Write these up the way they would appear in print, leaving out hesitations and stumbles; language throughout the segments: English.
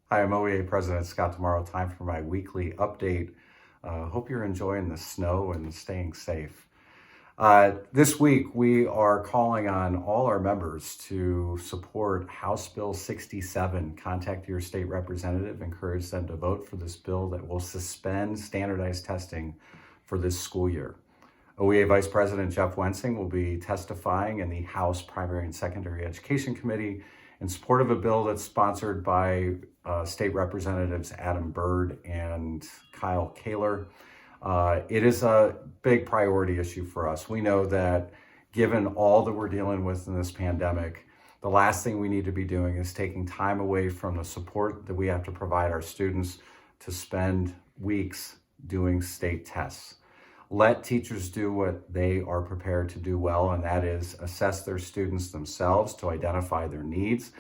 Hi, I'm OEA President Scott Tomorrow. Time for my weekly update. Hope you're enjoying the snow and staying safe. This week, we are calling on all our members to support House Bill 67. Contact your state representative, encourage them to vote for this bill that will suspend standardized testing for this school year. OEA Vice President Jeff Wensing will be testifying in the House Primary and Secondary Education Committee in support of a bill that's sponsored by State Representatives Adam Byrd and Kyle Kaler. It is a big priority issue for us. We know that given all that we're dealing with in this pandemic, the last thing we need to be doing is taking time away from the support that we have to provide our students to spend weeks doing state tests. Let teachers do what they are prepared to do well, and that is assess their students themselves to identify their needs.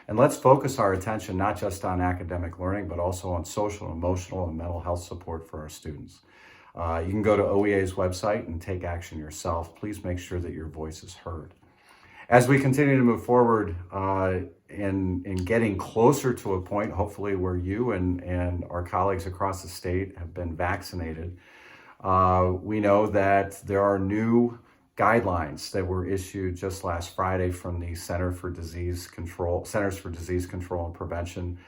And let's focus our attention not just on academic learning, but also on social, emotional, and mental health support for our students. You can go to OEA's website and take action yourself. Please make sure that your voice is heard. As we continue to move forward in getting closer to a point, hopefully where you and our colleagues across the state have been vaccinated, we know that there are new guidelines that were issued just last Friday from the Centers for Disease Control and Prevention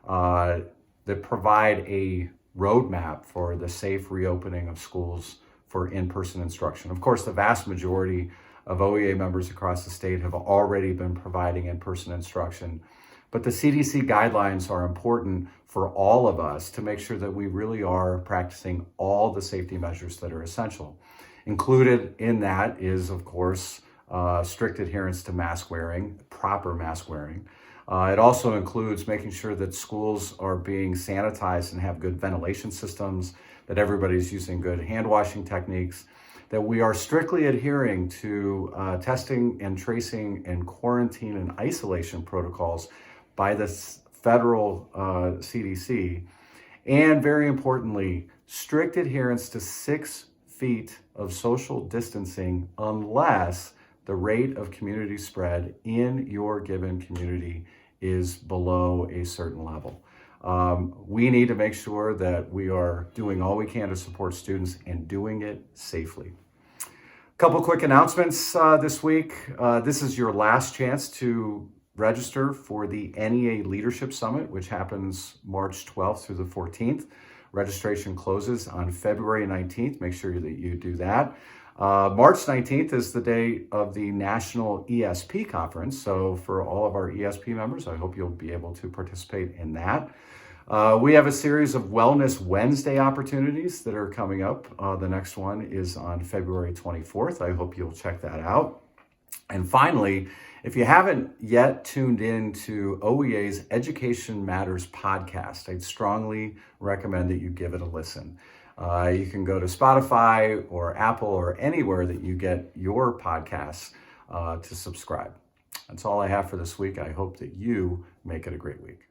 that provide a roadmap for the safe reopening of schools for in-person instruction. Of course, the vast majority of OEA members across the state have already been providing in-person instruction, but the CDC guidelines are important for all of us to make sure that we really are practicing all the safety measures that are essential. Included in that is, of course, strict adherence to mask wearing, proper mask wearing. It also includes making sure that schools are being sanitized and have good ventilation systems, that everybody's using good hand washing techniques, that we are strictly adhering to testing and tracing and quarantine and isolation protocols by the federal CDC, and very importantly, strict adherence to 6 feet of social distancing unless the rate of community spread in your given community is below a certain level. We need to make sure that we are doing all we can to support students and doing it safely. A couple quick announcements this week. This is your last chance to register for the NEA Leadership Summit, which happens March 12th through the 14th. Registration closes on February 19th. Make sure that you do that. March 19th is the day of the National ESP Conference. So for all of our ESP members, I hope you'll be able to participate in that. We have a series of Wellness Wednesday opportunities that are coming up. The next one is on February 24th. I hope you'll check that out. And finally, if you haven't yet tuned in to OEA's Education Matters podcast, I'd strongly recommend that you give it a listen. You can go to Spotify or Apple or anywhere that you get your podcasts to subscribe. That's all I have for this week. I hope that you make it a great week.